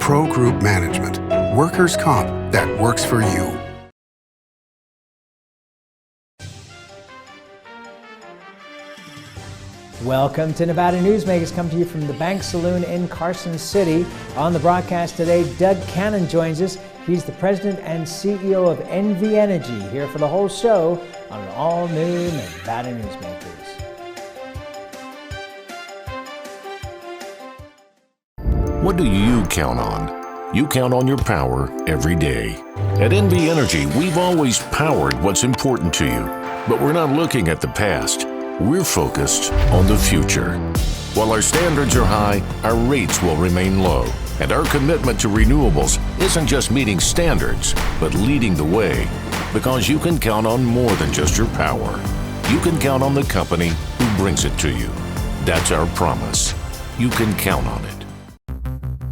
Pro Group Management. Workers' comp that works for you. Welcome to Nevada Newsmakers, come to you from the Bank Saloon in Carson City. On the broadcast today, Doug Cannon joins us. He's the president and CEO of NV Energy, here for the whole show on an all-new Nevada Newsmakers. What do you count on? You count on your power every day. At NV Energy, we've always powered what's important to you, but we're not looking at the past. We're focused on the future. While our standards are high, our rates will remain low. And our commitment to renewables isn't just meeting standards, but leading the way. Because you can count on more than just your power. You can count on the company who brings it to you. That's our promise. You can count on it.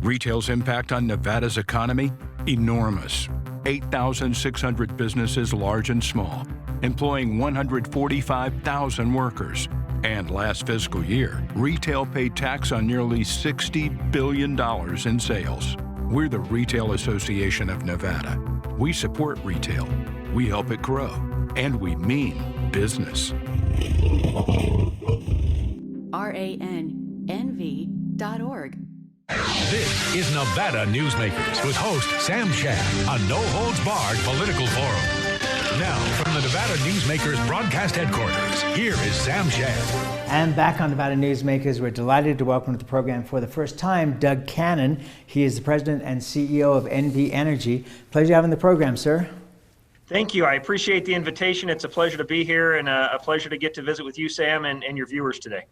Retail's impact on Nevada's economy? Enormous. 8,600 businesses, large and small, employing 145,000 workers. And last fiscal year, retail paid tax on nearly $60 billion in sales. We're the Retail Association of Nevada. We support retail, we help it grow, and we mean business. RANNV.org. This is Nevada Newsmakers with host Sam Shad, a no-holds-barred political forum. Now, from the Nevada Newsmakers broadcast headquarters, here is Sam Shad. And back on Nevada Newsmakers, we're delighted to welcome to the program for the first time Doug Cannon. He is the president and CEO of NV Energy. Pleasure having the program, sir. Thank you. I appreciate the invitation. It's a pleasure to be here and a pleasure to get to visit with you, Sam, and your viewers today.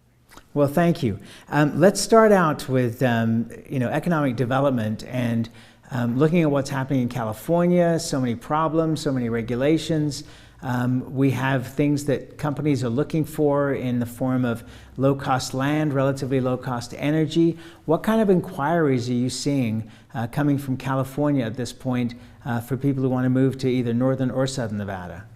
Well, thank you. Let's start out with economic development and looking at what's happening in California. So many problems, so many regulations. We have things that companies are looking for in the form of low-cost land, relatively low-cost energy. What kind of inquiries are you seeing coming from California at this point for people who want to move to either northern or southern Nevada?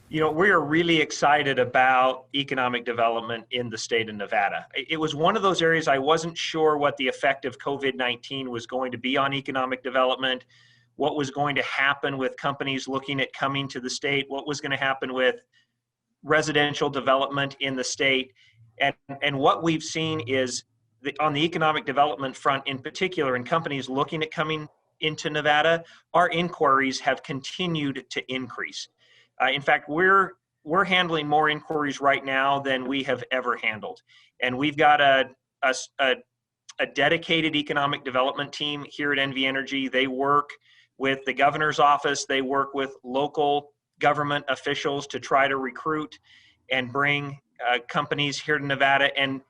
You know, we are really excited about economic development in the state of Nevada. It was one of those areas I wasn't sure what the effect of COVID-19 was going to be on economic development, what was going to happen with companies looking at coming to the state, what was going to happen with residential development in the state. And what we've seen is that on the economic development front in particular, and companies looking at coming into Nevada, our inquiries have continued to increase. In fact, we're handling more inquiries right now than we have ever handled. And we've got a dedicated economic development team here at NV Energy. They work with the governor's office. They work with local government officials to try to recruit and bring companies here to Nevada. And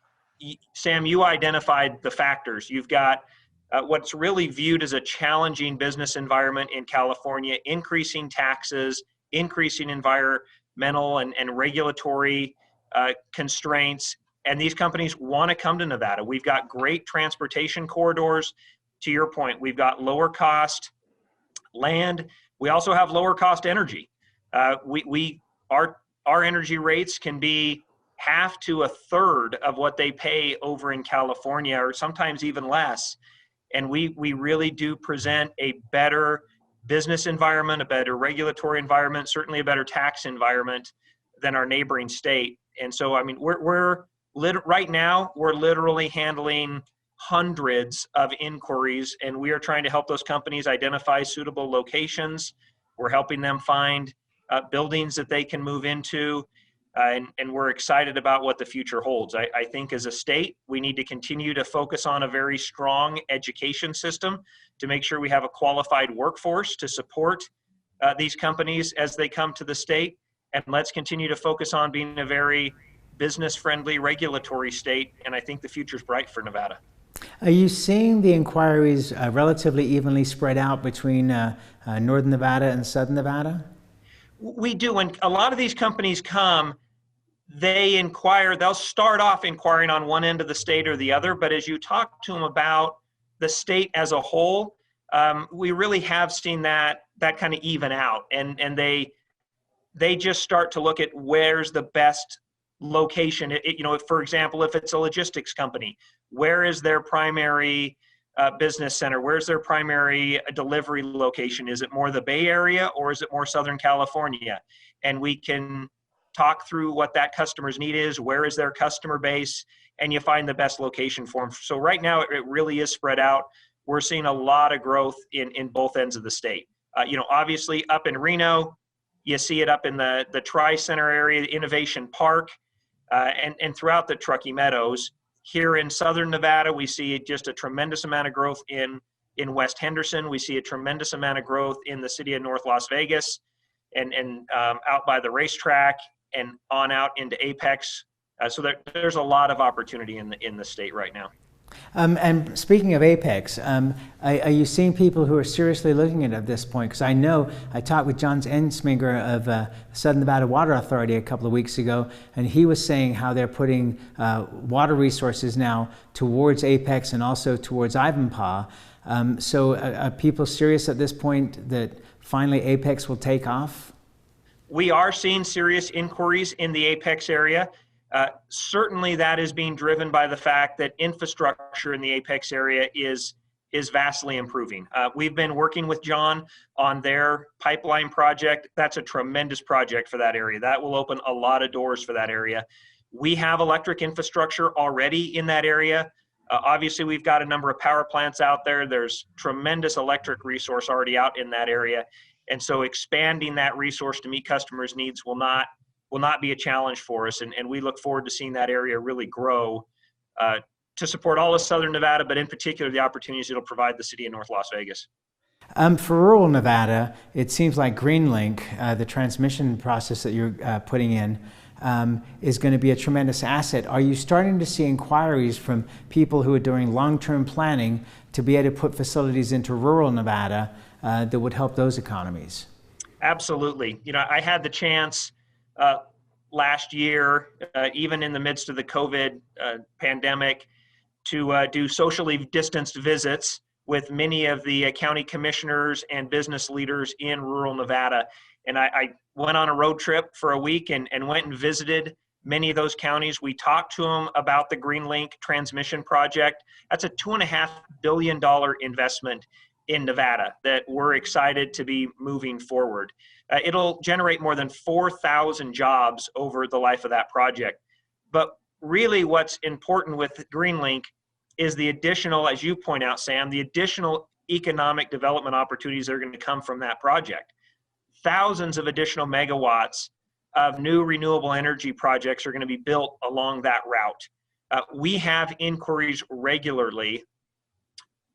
Sam, you identified the factors. You've got what's really viewed as a challenging business environment in California, increasing taxes, increasing environmental and regulatory constraints, and these companies want to come to Nevada. We've got great transportation corridors. To your point, we've got lower cost land. We also have lower cost energy. Our energy rates can be half to a third of what they pay over in California, or sometimes even less. And we really do present a better business environment, a better regulatory environment, certainly a better tax environment than our neighboring state. And so, I mean, right now, we're literally handling hundreds of inquiries, and we are trying to help those companies identify suitable locations. We're helping them find buildings that they can move into, and we're excited about what the future holds. I think as a state, we need to continue to focus on a very strong education system to make sure we have a qualified workforce to support these companies as they come to the state. And let's continue to focus on being a very business-friendly regulatory state. And I think the future's bright for Nevada. Are you seeing the inquiries relatively evenly spread out between northern Nevada and southern Nevada? We do. When a lot of these companies come, they'll start off inquiring on one end of the state or the other, but as you talk to them about the state as a whole, we really have seen that kind of even out, and they just start to look at where's the best location. For example, if it's a logistics company, where is their primary business center? Where's their primary delivery location? Is it more the Bay Area or is it more Southern California? And we can talk through what that customer's need is, where is their customer base, and you find the best location for them. So right now it really is spread out. We're seeing a lot of growth in both ends of the state. Obviously up in Reno, you see it up in the Tri-Center area, Innovation Park, and throughout the Truckee Meadows. Here in Southern Nevada, we see just a tremendous amount of growth in West Henderson. We see a tremendous amount of growth in the city of North Las Vegas and out by the racetrack and on out into Apex. So there's a lot of opportunity in the state right now. And speaking of Apex, are you seeing people who are seriously looking at it at this point? Because I know I talked with John Ensminger of Southern Nevada Water Authority a couple of weeks ago, and he was saying how they're putting water resources now towards Apex and also towards Ivanpah. So are people serious at this point that finally Apex will take off? We are seeing serious inquiries in the Apex area. Certainly that is being driven by the fact that infrastructure in the Apex area is vastly improving. We've been working with John on their pipeline project. That's a tremendous project for that area. That will open a lot of doors for that area. We have electric infrastructure already in that area. Obviously, we've got a number of power plants out there. There's tremendous electric resource already out in that area. And so expanding that resource to meet customers' needs will not be a challenge for us. And we look forward to seeing that area really grow to support all of Southern Nevada, but in particular, the opportunities it'll provide the city of North Las Vegas. For rural Nevada, it seems like GreenLink, the transmission process that you're putting in, is going to be a tremendous asset. Are you starting to see inquiries from people who are doing long-term planning to be able to put facilities into rural Nevada that would help those economies? Absolutely. I had the chance last year, even in the midst of the COVID pandemic, to do socially distanced visits with many of the county commissioners and business leaders in rural Nevada. And I went on a road trip for a week and went and visited many of those counties. We talked to them about the GreenLink transmission project. That's a $2.5 billion investment in Nevada that we're excited to be moving forward. It'll generate more than 4,000 jobs over the life of that project. But really what's important with GreenLink is the additional, as you point out, Sam, the additional economic development opportunities that are going to come from that project. Thousands of additional megawatts of new renewable energy projects are going to be built along that route. We have inquiries regularly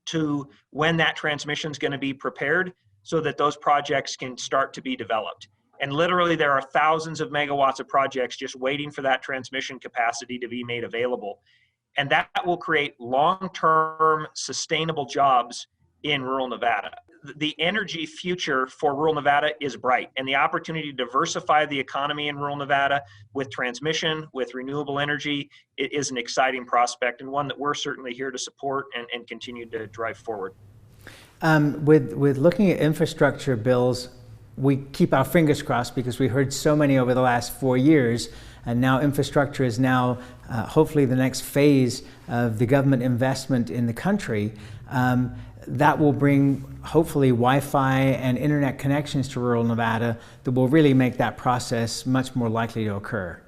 to when that transmission is going to be prepared so that those projects can start to be developed. And literally there are thousands of megawatts of projects just waiting for that transmission capacity to be made available. And that will create long-term sustainable jobs in rural Nevada. The energy future for rural Nevada is bright, and the opportunity to diversify the economy in rural Nevada with transmission, with renewable energy, it is an exciting prospect and one that we're certainly here to support and continue to drive forward. With looking at infrastructure bills, we keep our fingers crossed because we heard so many over the last 4 years, and now infrastructure is now hopefully the next phase of the government investment in the country. That will bring hopefully Wi-Fi and internet connections to rural Nevada that will really make that process much more likely to occur.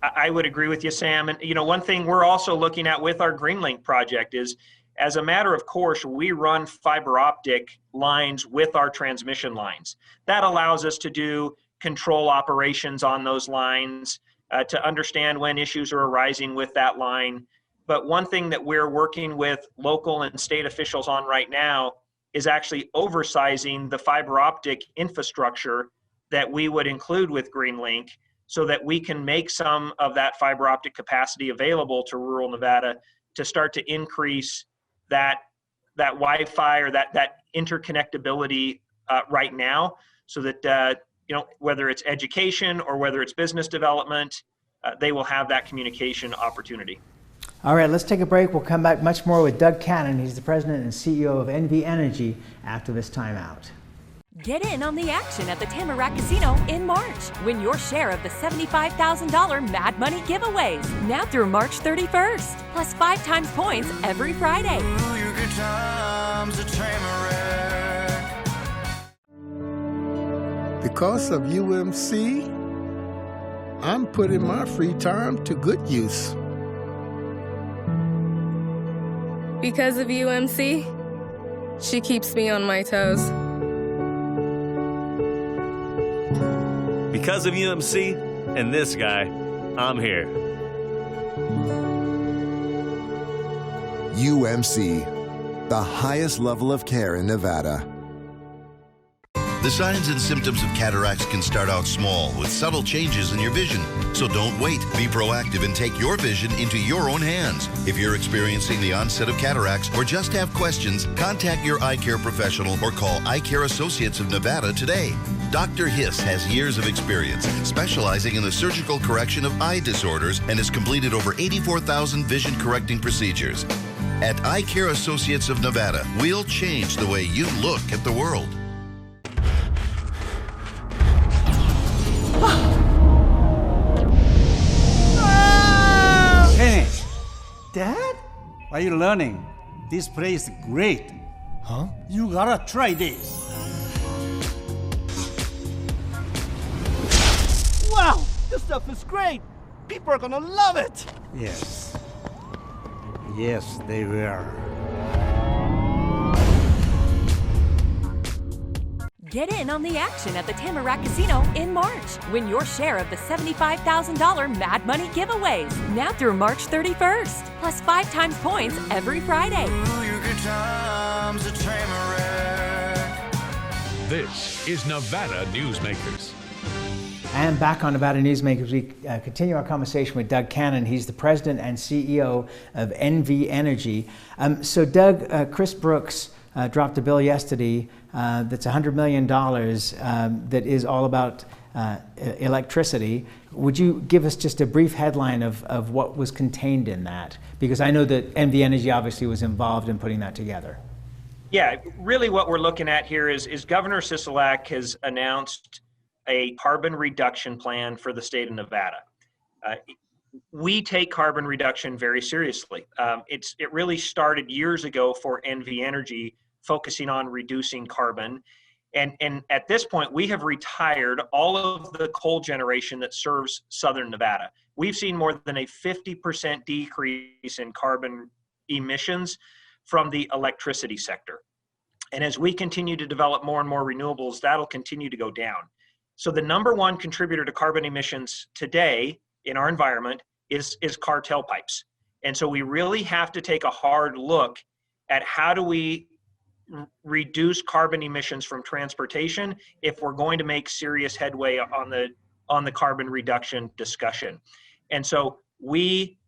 I would agree with you, Sam. And one thing we're also looking at with our GreenLink project is, as a matter of course, we run fiber optic lines with our transmission lines. That allows us to do control operations on those lines, to understand when issues are arising with that line. But one thing that we're working with local and state officials on right now is actually oversizing the fiber optic infrastructure that we would include with GreenLink so that we can make some of that fiber optic capacity available to rural Nevada to start to increase that Wi-Fi or that interconnectability right now, so that whether it's education or whether it's business development, they will have that communication opportunity. All right, let's take a break. We'll come back much more with Doug Cannon. He's the president and CEO of NV Energy after this timeout. Get in on the action at the Tamarack Casino in March. Win your share of the $75,000 Mad Money giveaways now through March 31st. Plus 5 times points every Friday. good times, a train wreck. Because of UMC, I'm putting my free time to good use. Because of UMC, she keeps me on my toes. Because of UMC and this guy, I'm here. UMC, the highest level of care in Nevada. The signs and symptoms of cataracts can start out small with subtle changes in your vision. So don't wait. Be proactive and take your vision into your own hands. If you're experiencing the onset of cataracts or just have questions, contact your eye care professional or call Eye Care Associates of Nevada today. Dr. Hiss has years of experience specializing in the surgical correction of eye disorders and has completed over 84,000 vision correcting procedures. At Eye Care Associates of Nevada, we'll change the way you look at the world. Hey, Dad? What are you learning? This place is great. Huh? You gotta try this. Wow, this stuff is great. People are gonna love it. Yes. Yes, they will. Get in on the action at the Tamarack Casino in March. Win your share of the $75,000 Mad Money giveaways now through March 31st. Plus 5 times points every Friday. Ooh, your good times, a train wreck. This is Nevada Newsmakers. And back on Nevada Newsmakers, we continue our conversation with Doug Cannon. He's the president and CEO of NV Energy. So Doug, Chris Brooks dropped a bill yesterday that's $100 million that is all about electricity. Would you give us just a brief headline of what was contained in that? Because I know that NV Energy obviously was involved in putting that together. Yeah, really what we're looking at here is Governor Sisolak has announced a carbon reduction plan for the state of Nevada. We take carbon reduction very seriously. It really started years ago for NV Energy, focusing on reducing carbon. And at this point, we have retired all of the coal generation that serves Southern Nevada. We've seen more than a 50% decrease in carbon emissions from the electricity sector. And as we continue to develop more and more renewables, that'll continue to go down. So the number one contributor to carbon emissions today in our environment is car tailpipes. And so we really have to take a hard look at how do we reduce carbon emissions from transportation if we're going to make serious headway on the carbon reduction discussion. And so we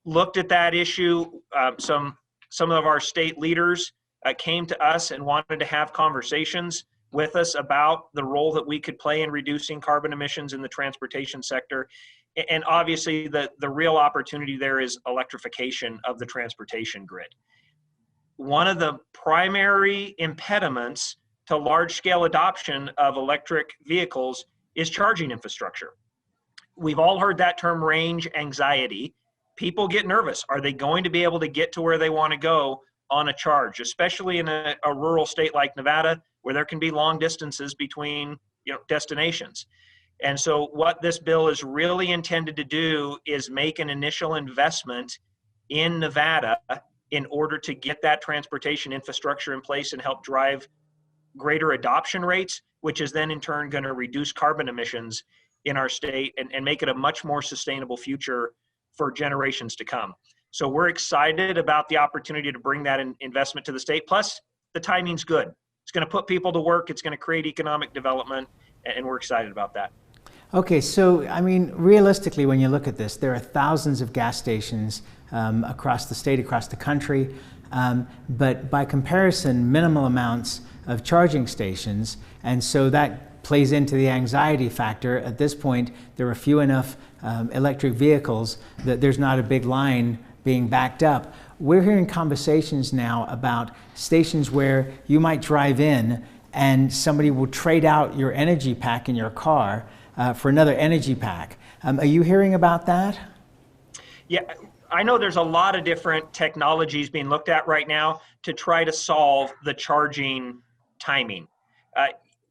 looked at that issue. Some of our state leaders came to us and wanted to have conversations with us about the role that we could play in reducing carbon emissions in the transportation sector. And obviously the real opportunity there is electrification of the transportation grid. One of the primary impediments to large-scale adoption of electric vehicles is charging infrastructure. We've all heard that term, range anxiety. People get nervous. Are they going to be able to get to where they want to go on a charge, especially in a rural state like Nevada, where there can be long distances between destinations? And so what this bill is really intended to do is make an initial investment in Nevada in order to get that transportation infrastructure in place and help drive greater adoption rates, which is then in turn going to reduce carbon emissions in our state and make it a much more sustainable future for generations to come. So we're excited about the opportunity to bring that investment to the state. Plus, the timing's good. It's going to put people to work. It's going to create economic development, and we're excited about that. Okay, so I mean, realistically, when you look at this, there are thousands of gas stations across the state, across the country, but by comparison, minimal amounts of charging stations, and so that plays into the anxiety factor. At this point, there are few enough electric vehicles that there's not a big line being backed up. We're hearing conversations now about stations where you might drive in and somebody will trade out your energy pack in your car for another energy pack. Are you hearing about that? Yeah, I know there's a lot of different technologies being looked at right now to try to solve the charging timing.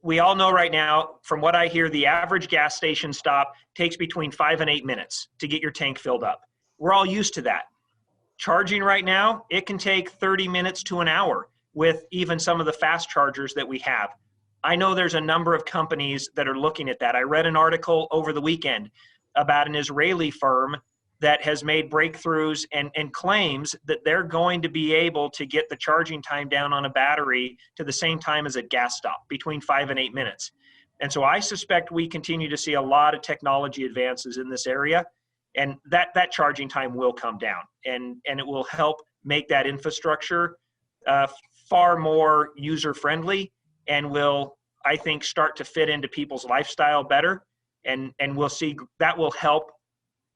We all know right now, from what I hear, the average gas station stop takes between 5 and 8 minutes to get your tank filled up. We're all used to that. Charging right now, it can take 30 minutes to an hour with even some of the fast chargers that we have. I know there's a number of companies that are looking at that. I read an article over the weekend about an Israeli firm that has made breakthroughs and claims that they're going to be able to get the charging time down on a battery to the same time as a gas stop, between 5 and 8 minutes. And so I suspect we continue to see a lot of technology advances in this area, and that charging time will come down, and it will help make that infrastructure far more user-friendly, and will, I think, start to fit into people's lifestyle better, and we'll see that will help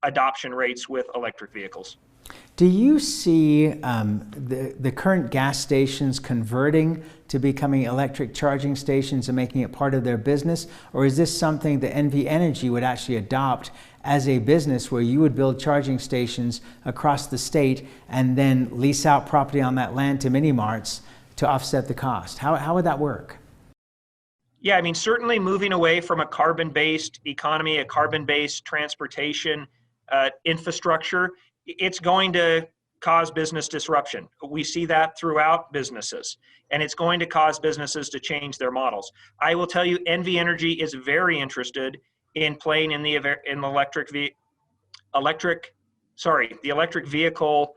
adoption rates with electric vehicles. Do you see the current gas stations converting to becoming electric charging stations and making it part of their business? Or is this something that NV Energy would actually adopt as a business, where you would build charging stations across the state and then lease out property on that land to mini marts to offset the cost? How would that work? Yeah, I mean, certainly moving away from a carbon-based economy, a carbon-based transportation infrastructure, it's going to cause business disruption. We see that throughout businesses, and it's going to cause businesses to change their models. I will tell you, NV Energy is very interested in playing in the electric vehicle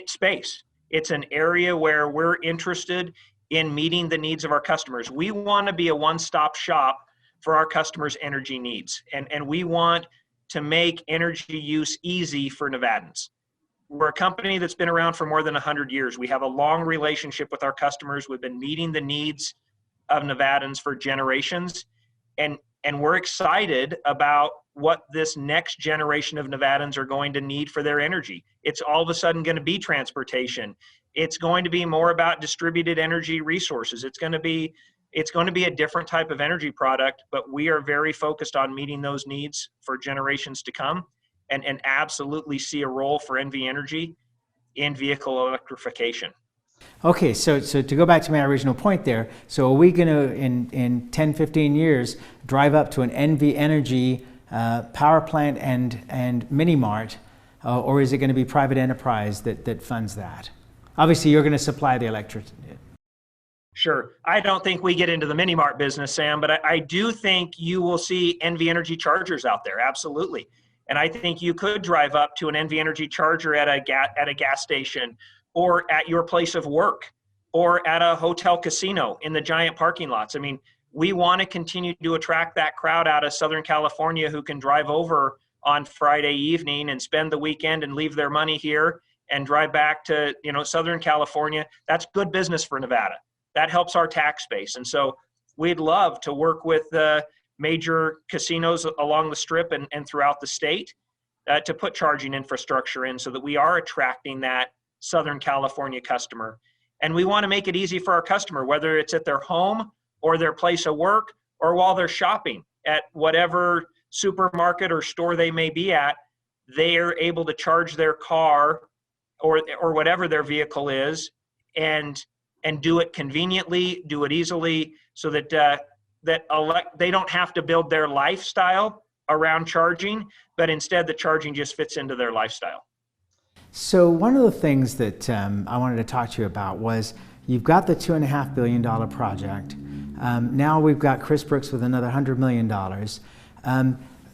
space. It's an area where we're interested in meeting the needs of our customers. We want to be a one-stop shop for our customers' energy needs, and we want to make energy use easy for Nevadans. We're a company that's been around for more than 100 years. We have a long relationship with our customers. We've been meeting the needs of Nevadans for generations, and we're excited about what this next generation of Nevadans are going to need for their energy. It's all of a sudden going to be transportation. It's going to be more about distributed energy resources. It's going to be a different type of energy product, but we are very focused on meeting those needs for generations to come, and absolutely see a role for NV Energy in vehicle electrification. Okay, so to go back to my original point there, so are we going to, in 10, 15 years, drive up to an NV Energy power plant and mini mart, or is it going to be private enterprise that funds that? Obviously, you're going to supply the electricity. Sure. I don't think we get into the mini mart business, Sam, but I do think you will see NV Energy chargers out there, absolutely. And I think you could drive up to an NV Energy charger at a gas station, or at your place of work, or at a hotel casino in the giant parking lots. I mean, we want to continue to attract that crowd out of Southern California who can drive over on Friday evening and spend the weekend and leave their money here and drive back to, Southern California. That's good business for Nevada. That helps our tax base. And so we'd love to work with the major casinos along the Strip and throughout the state to put charging infrastructure in, so that we are attracting that Southern California customer. And we want to make it easy for our customer, whether it's at their home or their place of work, or while they're shopping at whatever supermarket or store they may be at, they are able to charge their car or whatever their vehicle is, and do it conveniently, do it easily, so that they don't have to build their lifestyle around charging, but instead the charging just fits into their lifestyle. So one of the things that I wanted to talk to you about was, you've got the $2.5 billion project. Now we've got Chris Brooks with another $100 million.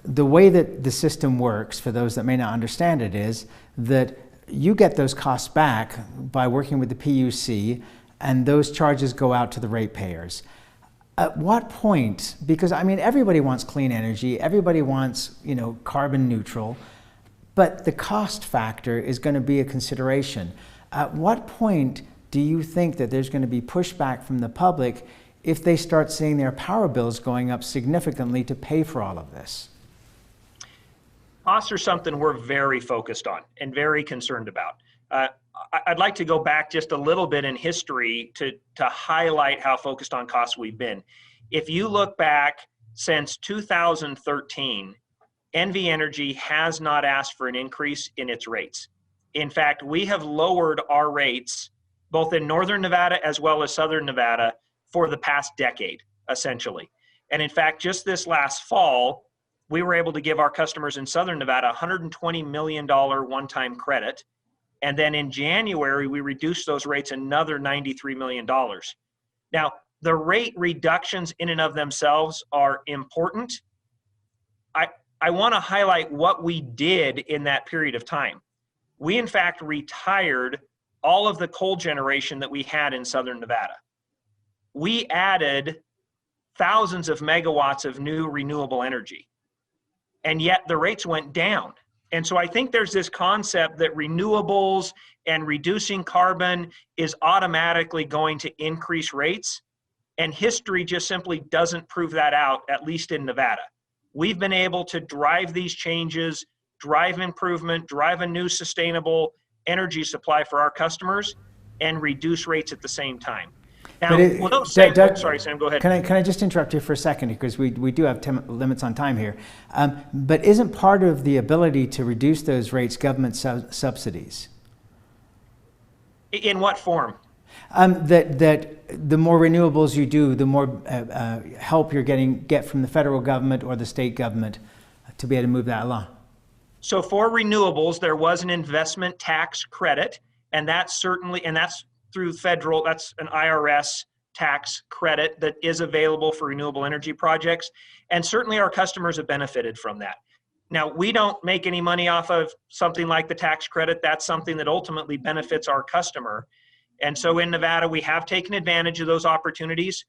The way that the system works, for those that may not understand it, is that you get those costs back by working with the PUC, and those charges go out to the ratepayers. At what point, because I mean, everybody wants clean energy, everybody wants, carbon neutral, but the cost factor is going to be a consideration. At what point do you think that there's going to be pushback from the public if they start seeing their power bills going up significantly to pay for all of this? Costs are something we're very focused on and very concerned about. I'd like to go back just a little bit in history to highlight how focused on costs we've been. If you look back since 2013, NV Energy has not asked for an increase in its rates. In fact, we have lowered our rates both in northern Nevada as well as southern Nevada for the past decade, essentially. And in fact, just this last fall, we were able to give our customers in southern Nevada $120 million one-time credit. And then in January, we reduced those rates another $93 million. Now, the rate reductions in and of themselves are important. I want to highlight what we did in that period of time. We, in fact, retired all of the coal generation that we had in southern Nevada. We added thousands of megawatts of new renewable energy, and yet the rates went down. And so I think there's this concept that renewables and reducing carbon is automatically going to increase rates, and history just simply doesn't prove that out, at least in Nevada. We've been able to drive these changes, drive improvement, drive a new sustainable energy supply for our customers, and reduce rates at the same time. Now, Doug, sorry, Sam, go ahead. Can I just interrupt you for a second, because we do have limits on time here. But isn't part of the ability to reduce those rates government subsidies? In what form? That the more renewables you do, the more help you're get from the federal government or the state government to be able to move that along. So for renewables, there was an investment tax credit, and that's through federal, that's an IRS tax credit that is available for renewable energy projects. And certainly our customers have benefited from that. Now, we don't make any money off of something like the tax credit. That's something that ultimately benefits our customer. And so in Nevada, we have taken advantage of those opportunities.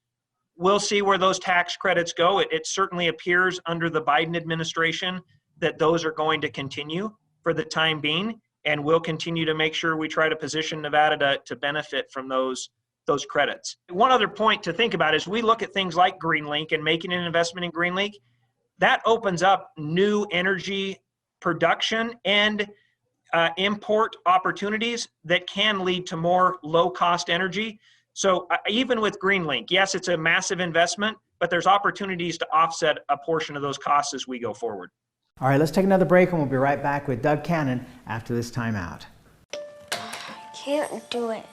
We'll see where those tax credits go. It certainly appears under the Biden administration that those are going to continue for the time being. And we'll continue to make sure we try to position Nevada to benefit from those credits. One other point to think about is we look at things like GreenLink and making an investment in GreenLink. That opens up new energy production and import opportunities that can lead to more low-cost energy. So even with GreenLink, yes, it's a massive investment, but there's opportunities to offset a portion of those costs as we go forward. All right, let's take another break, and we'll be right back with Doug Cannon after this timeout. I can't do it.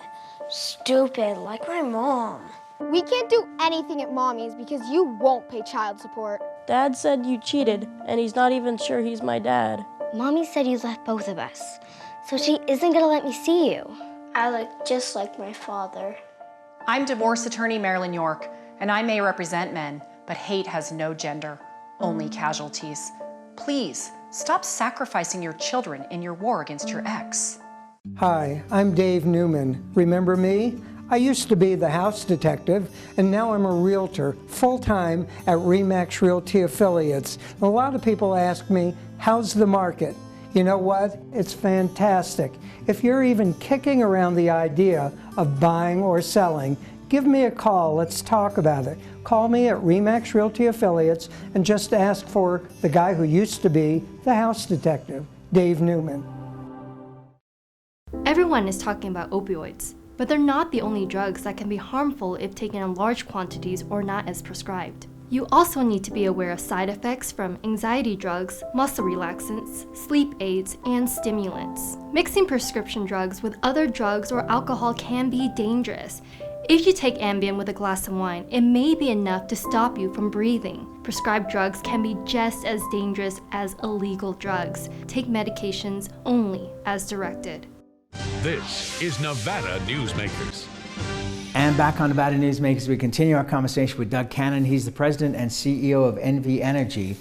Stupid, like my mom. We can't do anything at Mommy's because you won't pay child support. Dad said you cheated, and he's not even sure he's my dad. Mommy said you left both of us, so she isn't gonna let me see you. I look just like my father. I'm divorce attorney Marilyn York, and I may represent men, but hate has no gender, only casualties. Please, stop sacrificing your children in your war against your ex. Hi, I'm Dave Newman. Remember me? I used to be the house detective, and now I'm a realtor, full-time at RE/MAX Realty Affiliates. A lot of people ask me, how's the market? You know what? It's fantastic. If you're even kicking around the idea of buying or selling, give me a call. Let's talk about it. Call me at RE/MAX Realty Affiliates and just ask for the guy who used to be the house detective, Dave Newman. Everyone is talking about opioids, but they're not the only drugs that can be harmful if taken in large quantities or not as prescribed. You also need to be aware of side effects from anxiety drugs, muscle relaxants, sleep aids, and stimulants. Mixing prescription drugs with other drugs or alcohol can be dangerous. If you take Ambien with a glass of wine, it may be enough to stop you from breathing. Prescribed drugs can be just as dangerous as illegal drugs. Take medications only as directed. This is Nevada Newsmakers. And back on Nevada Newsmakers, we continue our conversation with Doug Cannon. He's the president and CEO of NV Energy.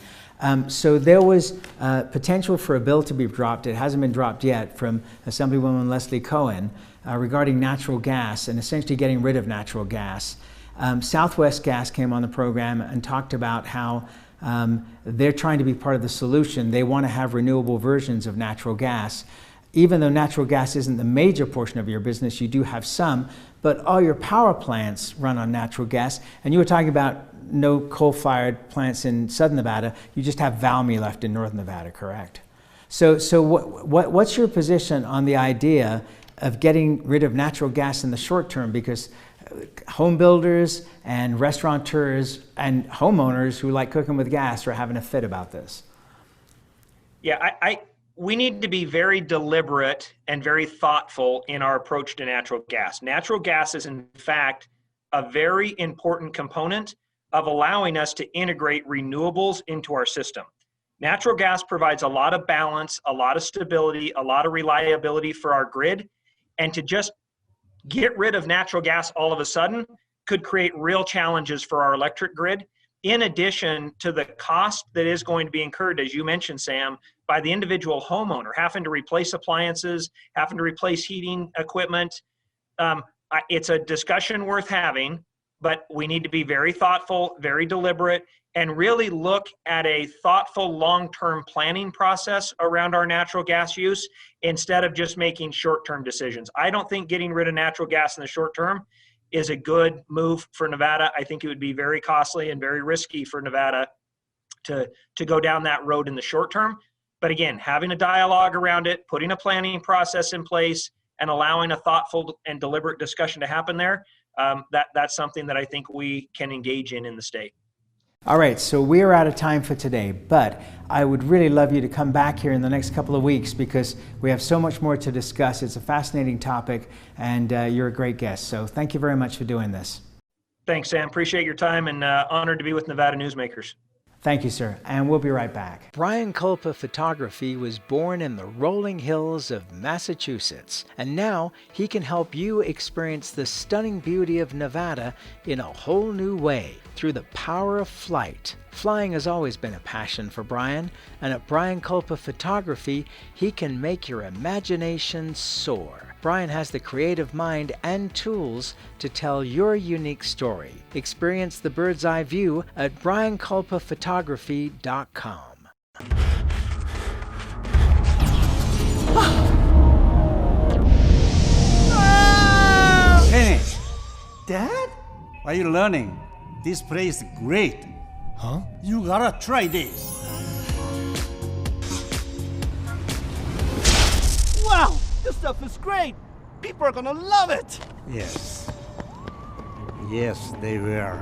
So there was potential for a bill to be dropped. It hasn't been dropped yet, from Assemblywoman Leslie Cohen regarding natural gas and essentially getting rid of natural gas. Southwest Gas came on the program and talked about how they're trying to be part of the solution. They want to have renewable versions of natural gas. Even though natural gas isn't the major portion of your business, you do have some, but all your power plants run on natural gas. And you were talking about no coal-fired plants in Southern Nevada. You just have Valmy left in Northern Nevada, correct? So what's your position on the idea of getting rid of natural gas in the short term? Because home builders and restaurateurs and homeowners who like cooking with gas are having a fit about this. Yeah, we need to be very deliberate and very thoughtful in our approach to natural gas. Natural gas is, in fact, a very important component of allowing us to integrate renewables into our system. Natural gas provides a lot of balance, a lot of stability, a lot of reliability for our grid, and to just get rid of natural gas all of a sudden could create real challenges for our electric grid, in addition to the cost that is going to be incurred, as you mentioned, Sam, by the individual homeowner, having to replace appliances, having to replace heating equipment. It's a discussion worth having, but we need to be very thoughtful, very deliberate, and really look at a thoughtful long-term planning process around our natural gas use instead of just making short-term decisions. I don't think getting rid of natural gas in the short term is a good move for Nevada. I think it would be very costly and very risky for Nevada to go down that road in the short term. But again, having a dialogue around it, putting a planning process in place, and allowing a thoughtful and deliberate discussion to happen there, that's something that I think we can engage in the state. All right, so we are out of time for today, but I would really love you to come back here in the next couple of weeks because we have so much more to discuss. It's a fascinating topic, and you're a great guest. So thank you very much for doing this. Thanks, Sam. Appreciate your time, and honored to be with Nevada Newsmakers. Thank you, sir, and we'll be right back. Brian Culpa Photography was born in the rolling hills of Massachusetts, and now he can help you experience the stunning beauty of Nevada in a whole new way through the power of flight. Flying has always been a passion for Brian, and at Brian Culpa Photography, he can make your imagination soar. Brian has the creative mind and tools to tell your unique story. Experience the bird's eye view at brianculpaphotography.com. Penny, Dad? are you learning? This place is great. Huh? You gotta try this. Wow, this stuff is great. People are gonna love it. Yes. Yes, they will.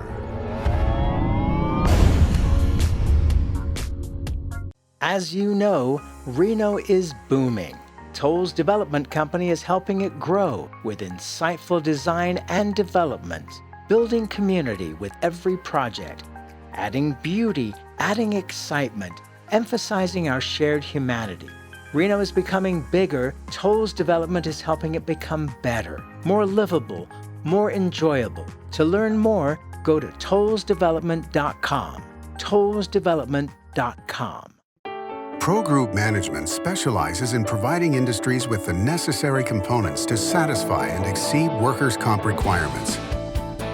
As you know, Reno is booming. Toll's development company is helping it grow with insightful design and development, building community with every project, adding beauty, adding excitement, emphasizing our shared humanity. Reno is becoming bigger. Toll's development is helping it become better, more livable, more enjoyable. To learn more, go to tollsdevelopment.com. tollsdevelopment.com. Pro Group Management specializes in providing industries with the necessary components to satisfy and exceed workers' comp requirements.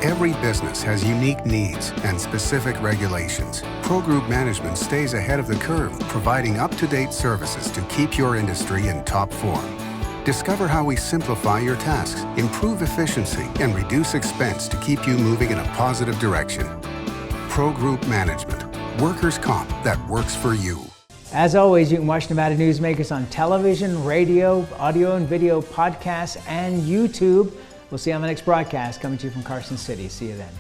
Every business has unique needs and specific regulations. Pro Group Management stays ahead of the curve, providing up-to-date services to keep your industry in top form. Discover how we simplify your tasks, improve efficiency, and reduce expense to keep you moving in a positive direction. Pro Group Management. Workers' comp that works for you. As always, you can watch Nevada Newsmakers on television, radio, audio and video, podcasts, and YouTube. We'll see you on the next broadcast coming to you from Carson City. See you then.